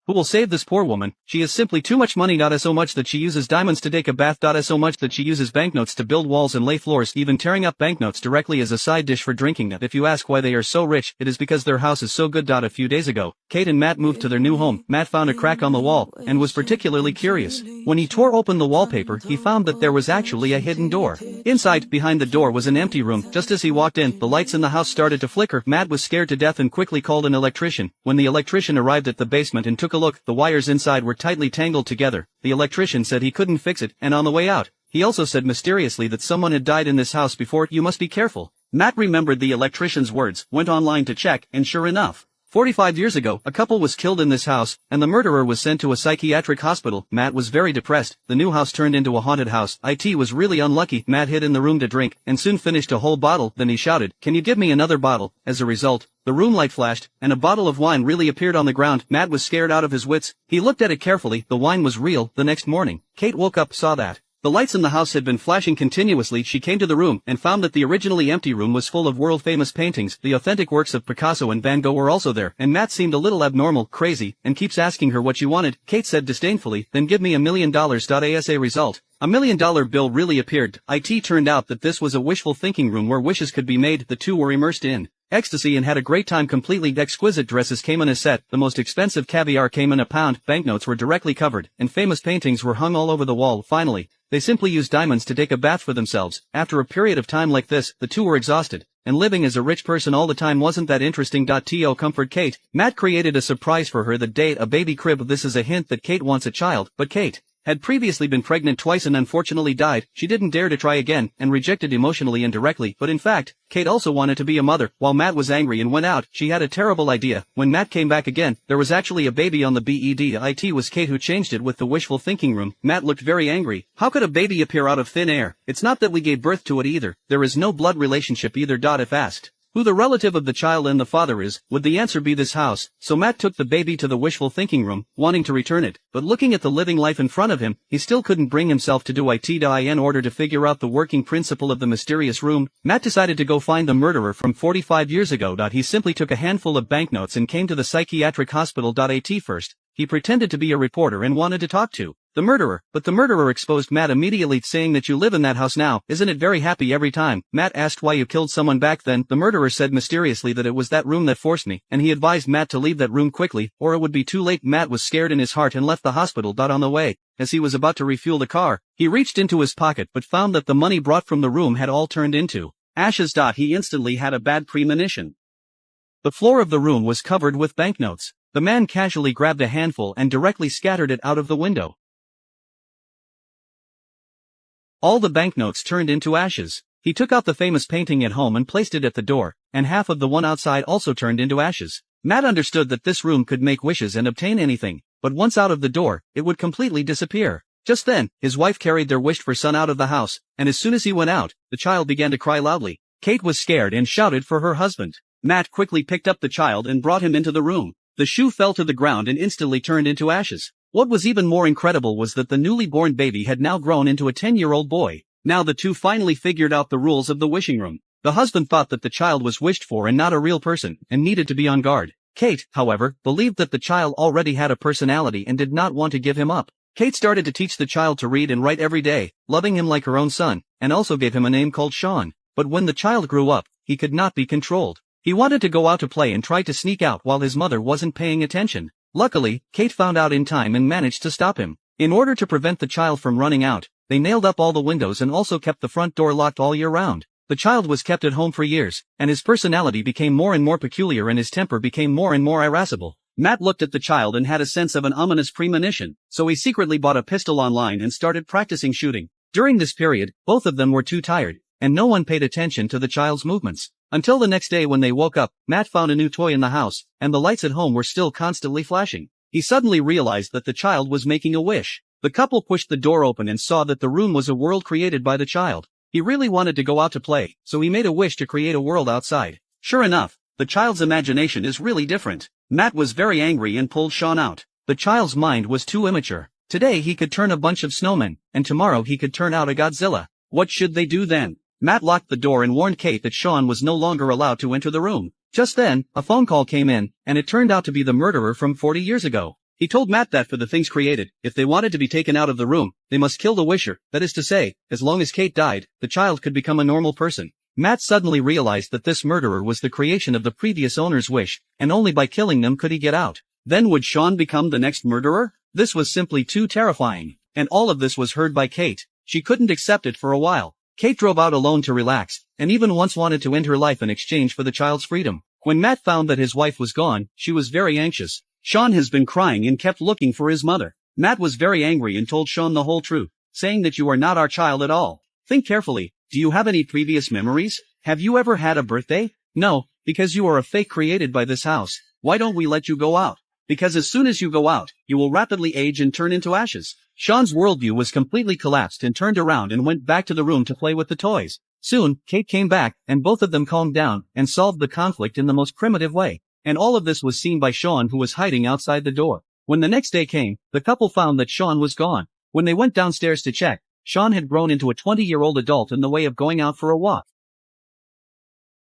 Who will save this poor woman? She has simply too much money, so much that she uses diamonds to take a bath, so much that she uses banknotes to build walls and lay floors, even tearing up banknotes directly as a side dish for drinking. If you ask why they are so rich, it is because their house is so good. A few days ago, Kate and Matt moved to their new home. Matt found a crack on the wall, and was particularly curious. When he tore open the wallpaper, he found that there was actually a hidden door. Inside, behind the door, was an empty room. Just as he walked in, the lights in the house started to flicker. Matt was scared to death and quickly called an electrician. When the electrician arrived at the basement and took a look, the wires inside were tightly tangled together. The electrician said he couldn't fix it, and on the way out, he also said mysteriously that someone had died in this house before. You must be careful. Matt remembered the electrician's words, went online to check, and sure enough, 45 years ago, a couple was killed in this house, and the murderer was sent to a psychiatric hospital. Matt was very depressed. The new house turned into a haunted house. It was really unlucky. Matt hid in the room to drink, and soon finished a whole bottle. Then he shouted, "Can you give me another bottle?" As a result, the room light flashed, and a bottle of wine really appeared on the ground. Matt was scared out of his wits. He looked at it carefully. The wine was real. The next morning, Kate woke up, saw that the lights in the house had been flashing continuously. She came to the room and found that the originally empty room was full of world-famous paintings. The authentic works of Picasso and Van Gogh were also there, and Matt seemed a little abnormal, crazy, and keeps asking her what she wanted. Kate said disdainfully, "Then give me $1 million." As a result, $1 million bill really appeared. It turned out that this was a wishful thinking room where wishes could be made. The two were immersed in ecstasy and had a great time. Completely exquisite dresses came in a set, the most expensive caviar came in a pound, banknotes were directly covered, and famous paintings were hung all over the wall. Finally, they simply used diamonds to take a bath for themselves. After a period of time like this, the two were exhausted, and living as a rich person all the time wasn't that interesting. To comfort Kate, Matt created a surprise for her that day, a baby crib. This is a hint that Kate wants a child, but Kate had previously been pregnant twice and unfortunately died. She didn't dare to try again, and rejected emotionally and directly. But in fact, Kate also wanted to be a mother. While Matt was angry and went out, she had a terrible idea. When Matt came back again, there was actually a baby on the bed. It was Kate who changed it with the wishful thinking room. Matt looked very angry. How could a baby appear out of thin air? It's not that we gave birth to it either. There is no blood relationship either. If asked who the relative of the child and the father is, would the answer be this house? So Matt took the baby to the wishful thinking room, wanting to return it, but looking at the living life in front of him, he still couldn't bring himself to do it. In order to figure out the working principle of the mysterious room, Matt decided to go find the murderer from 45 years ago. He simply took a handful of banknotes and came to the psychiatric hospital. First, he pretended to be a reporter and wanted to talk to the murderer, but the murderer exposed Matt immediately, saying that you live in that house now, isn't it very happy every time? Matt asked why you killed someone back then. The murderer said mysteriously that it was that room that forced me, and he advised Matt to leave that room quickly, or it would be too late. Matt was scared in his heart and left the hospital. On the way, as he was about to refuel the car, he reached into his pocket but found that the money brought from the room had all turned into ashes. He instantly had a bad premonition. The floor of the room was covered with banknotes. The man casually grabbed a handful and directly scattered it out of the window. All the banknotes turned into ashes. He took out the famous painting at home and placed it at the door, and half of the one outside also turned into ashes. Matt understood that this room could make wishes and obtain anything, but once out of the door, it would completely disappear. Just then, his wife carried their wished-for son out of the house, and as soon as he went out, the child began to cry loudly. Kate was scared and shouted for her husband. Matt quickly picked up the child and brought him into the room. The shoe fell to the ground and instantly turned into ashes. What was even more incredible was that the newly born baby had now grown into a 10-year-old boy. Now the two finally figured out the rules of the wishing room. The husband thought that the child was wished for and not a real person, and needed to be on guard. Kate, however, believed that the child already had a personality and did not want to give him up. Kate started to teach the child to read and write every day, loving him like her own son, and also gave him a name called Sean. But when the child grew up, he could not be controlled. He wanted to go out to play and tried to sneak out while his mother wasn't paying attention. Luckily, Kate found out in time and managed to stop him. In order to prevent the child from running out, they nailed up all the windows and also kept the front door locked all year round. The child was kept at home for years, and his personality became more and more peculiar and his temper became more and more irascible. Matt looked at the child and had a sense of an ominous premonition, so he secretly bought a pistol online and started practicing shooting. During this period, both of them were too tired, and no one paid attention to the child's movements. Until the next day when they woke up, Matt found a new toy in the house, and the lights at home were still constantly flashing. He suddenly realized that the child was making a wish. The couple pushed the door open and saw that the room was a world created by the child. He really wanted to go out to play, so he made a wish to create a world outside. Sure enough, the child's imagination is really different. Matt was very angry and pulled Sean out. The child's mind was too immature. Today he could turn a bunch of snowmen, and tomorrow he could turn out a Godzilla. What should they do then? Matt locked the door and warned Kate that Sean was no longer allowed to enter the room. Just then, a phone call came in, and it turned out to be the murderer from 40 years ago. He told Matt that for the things created, if they wanted to be taken out of the room, they must kill the wisher, that is to say, as long as Kate died, the child could become a normal person. Matt suddenly realized that this murderer was the creation of the previous owner's wish, and only by killing them could he get out. Then would Sean become the next murderer? This was simply too terrifying. And all of this was heard by Kate. She couldn't accept it for a while. Kate drove out alone to relax, and even once wanted to end her life in exchange for the child's freedom. When Matt found that his wife was gone, she was very anxious. Sean has been crying and kept looking for his mother. Matt was very angry and told Sean the whole truth, saying that you are not our child at all. Think carefully. Do you have any previous memories? Have you ever had a birthday? No, because you are a fake created by this house. Why don't we let you go out? Because as soon as you go out, you will rapidly age and turn into ashes. Sean's worldview was completely collapsed and turned around and went back to the room to play with the toys. Soon, Kate came back, and both of them calmed down and solved the conflict in the most primitive way. And all of this was seen by Sean, who was hiding outside the door. When the next day came, the couple found that Sean was gone. When they went downstairs to check, Sean had grown into a 20-year-old adult in the way of going out for a walk.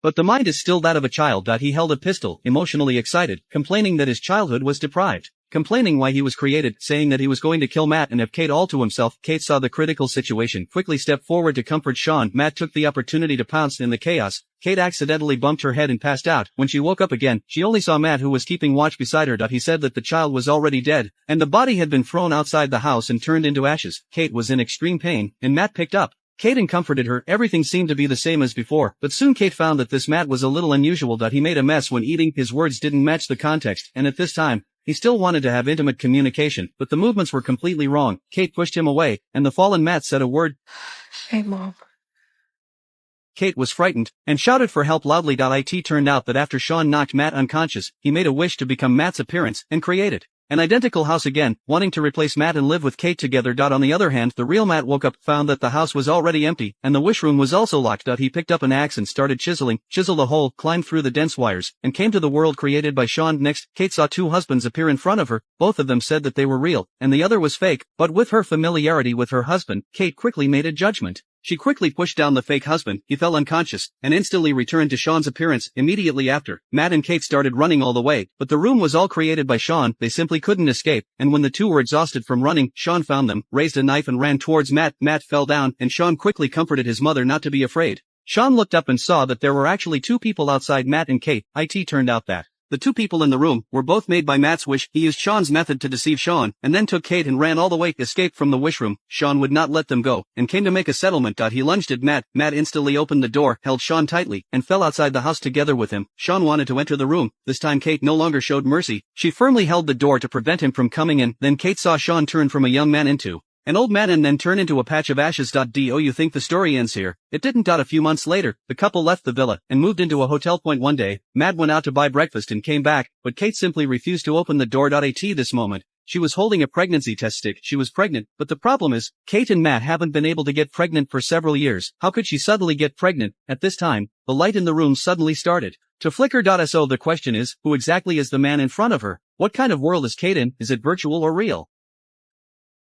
But the mind is still that of a child. He held a pistol, emotionally excited, complaining that his childhood was deprived. Complaining why he was created, saying that he was going to kill Matt and have Kate all to himself. Kate saw the critical situation, quickly stepped forward to comfort Sean. Matt took the opportunity to pounce in the chaos. Kate accidentally bumped her head and passed out. When she woke up again, she only saw Matt, who was keeping watch beside her. He said that the child was already dead, and the body had been thrown outside the house and turned into ashes. Kate was in extreme pain, and Matt picked up Kate and comforted her. Everything seemed to be the same as before, but soon Kate found that this Matt was a little unusual. He made a mess when eating, his words didn't match the context, and at this time, he still wanted to have intimate communication, but the movements were completely wrong. Kate pushed him away, and the fallen Matt said a word. Hey, Mom. Kate was frightened, and shouted for help loudly. It turned out that after Sean knocked Matt unconscious, he made a wish to become Matt's appearance, and created an identical house again, wanting to replace Matt and live with Kate together. On the other hand, the real Matt woke up, found that the house was already empty, and the wish room was also locked. He picked up an axe and started chiseled a hole, climbed through the dense wires, and came to the world created by Sean. Next, Kate saw two husbands appear in front of her. Both of them said that they were real, and the other was fake, but with her familiarity with her husband, Kate quickly made a judgment. She quickly pushed down the fake husband. He fell unconscious, and instantly returned to Sean's appearance. Immediately after, Matt and Kate started running all the way, but the room was all created by Sean. They simply couldn't escape, and when the two were exhausted from running, Sean found them, raised a knife and ran towards Matt. Matt fell down, and Sean quickly comforted his mother not to be afraid. Sean looked up and saw that there were actually two people outside Matt and Kate. It turned out that the two people in the room were both made by Matt's wish. He used Sean's method to deceive Sean, and then took Kate and ran all the way, escaped from the wish room. Sean would not let them go, and came to make a settlement. He lunged at Matt. Matt instantly opened the door, held Sean tightly, and fell outside the house together with him. Sean wanted to enter the room. This time Kate no longer showed mercy. She firmly held the door to prevent him from coming in. Then Kate saw Sean turn from a young man into an old man and then turn into a patch of ashes. Do you think the story ends here? It didn't. A few months later, the couple left the villa and moved into a hotel. One day, Matt went out to buy breakfast and came back, but Kate simply refused to open the door. At this moment, she was holding a pregnancy test stick. She was pregnant, but the problem is, Kate and Matt haven't been able to get pregnant for several years. How could she suddenly get pregnant? At this time, the light in the room suddenly started to flicker. So the question is, who exactly is the man in front of her? What kind of world is Kate in? Is it virtual or real?